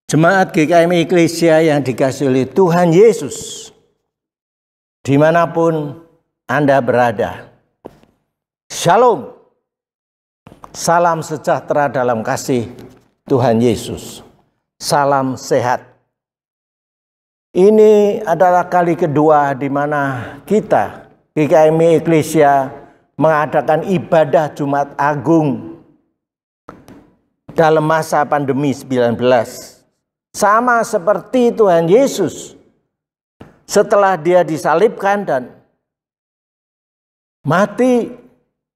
Jemaat GKM Eklesia yang dikasihi oleh Tuhan Yesus, dimanapun Anda berada, Shalom, salam sejahtera dalam kasih Tuhan Yesus, salam sehat. Ini adalah kali kedua di mana kita GKM Eklesia mengadakan ibadah Jumat Agung dalam masa pandemi 19. Sama seperti Tuhan Yesus setelah dia disalibkan dan mati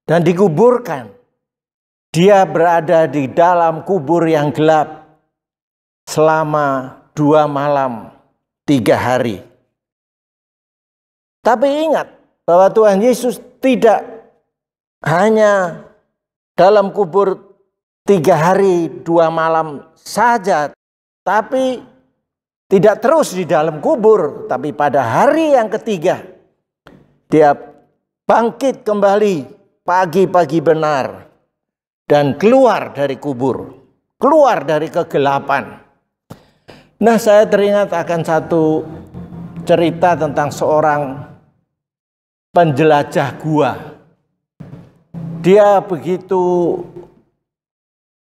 dan dikuburkan, dia berada di dalam kubur yang gelap selama 2 malam 3 hari. Tapi ingat bahwa Tuhan Yesus tidak hanya dalam kubur 3 hari 2 malam saja, tapi tidak terus di dalam kubur, tapi pada hari yang ketiga dia bangkit kembali pagi-pagi benar dan keluar dari kubur, keluar dari kegelapan. Nah, saya teringat akan satu cerita tentang seorang penjelajah gua. Dia begitu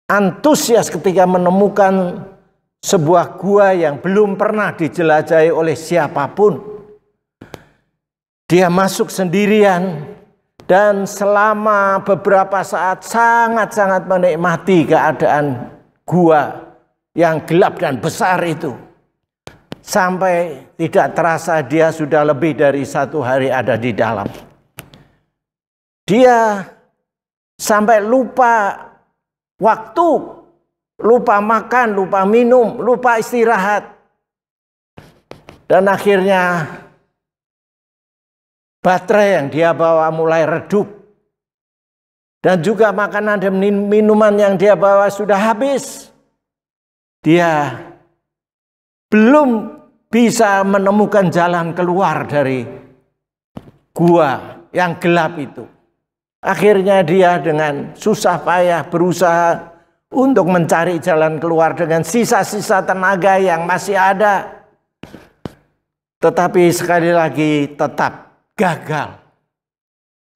antusias ketika menemukan sebuah gua yang belum pernah dijelajahi oleh siapapun. Dia masuk sendirian dan selama beberapa saat sangat-sangat menikmati keadaan gua yang gelap dan besar itu. Sampai tidak terasa dia sudah lebih dari 1 hari ada di dalam. Dia sampai lupa waktu, lupa makan, lupa minum, lupa istirahat. Dan akhirnya baterai yang dia bawa mulai redup. Dan juga makanan dan minuman yang dia bawa sudah habis. Dia belum bisa menemukan jalan keluar dari gua yang gelap itu. Akhirnya dia dengan susah payah berusaha untuk mencari jalan keluar dengan sisa-sisa tenaga yang masih ada. Tetapi sekali lagi tetap gagal.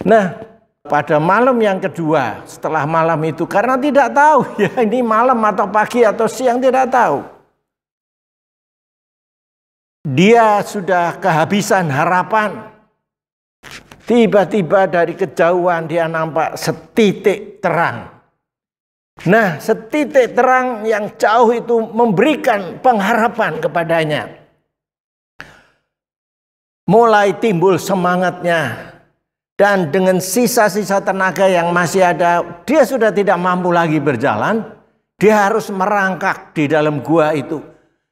Nah, pada malam yang kedua setelah malam itu, karena tidak tahu ya ini malam atau pagi atau siang, tidak tahu. Dia sudah kehabisan harapan. Tiba-tiba dari kejauhan dia nampak setitik terang. Nah, setitik terang yang jauh itu memberikan pengharapan kepadanya. Mulai timbul semangatnya. Dan dengan sisa-sisa tenaga yang masih ada, dia sudah tidak mampu lagi berjalan. Dia harus merangkak di dalam gua itu.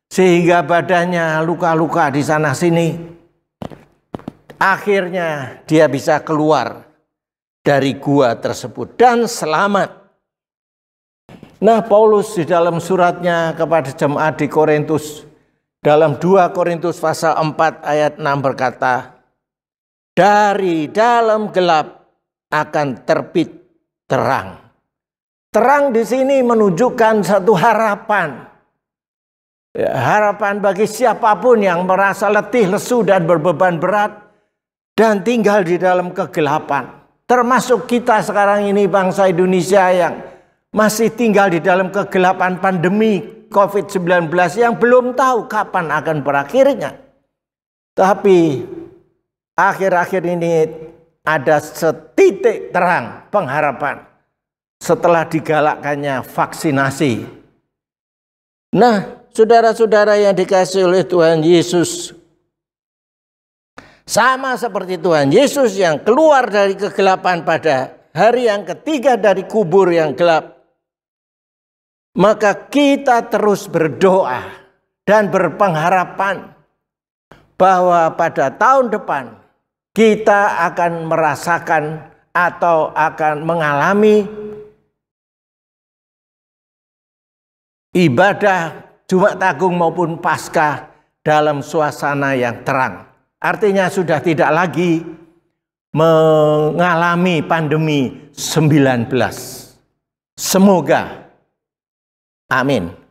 Sehingga badannya luka-luka di sana sini. Akhirnya dia bisa keluar dari gua tersebut dan selamat. Nah, Paulus di dalam suratnya kepada jemaat di Korintus, dalam 2 Korintus pasal 4 ayat 6 berkata, dari dalam gelap akan terbit terang. Terang di sini menunjukkan satu harapan. Ya, harapan bagi siapapun yang merasa letih, lesu, dan berbeban berat, dan tinggal di dalam kegelapan. Termasuk kita sekarang ini bangsa Indonesia yang masih tinggal di dalam kegelapan pandemi COVID-19 yang belum tahu kapan akan berakhirnya. Tapi akhir-akhir ini ada setitik terang pengharapan setelah digalakkannya vaksinasi. Nah, saudara-saudara yang dikasihi oleh Tuhan Yesus, sama seperti Tuhan Yesus yang keluar dari kegelapan pada hari yang ketiga dari kubur yang gelap, maka kita terus berdoa dan berpengharapan bahwa pada tahun depan kita akan merasakan atau akan mengalami ibadah Jumat Agung maupun Paskah dalam suasana yang terang. Artinya sudah tidak lagi mengalami pandemi 19. Semoga. Amin.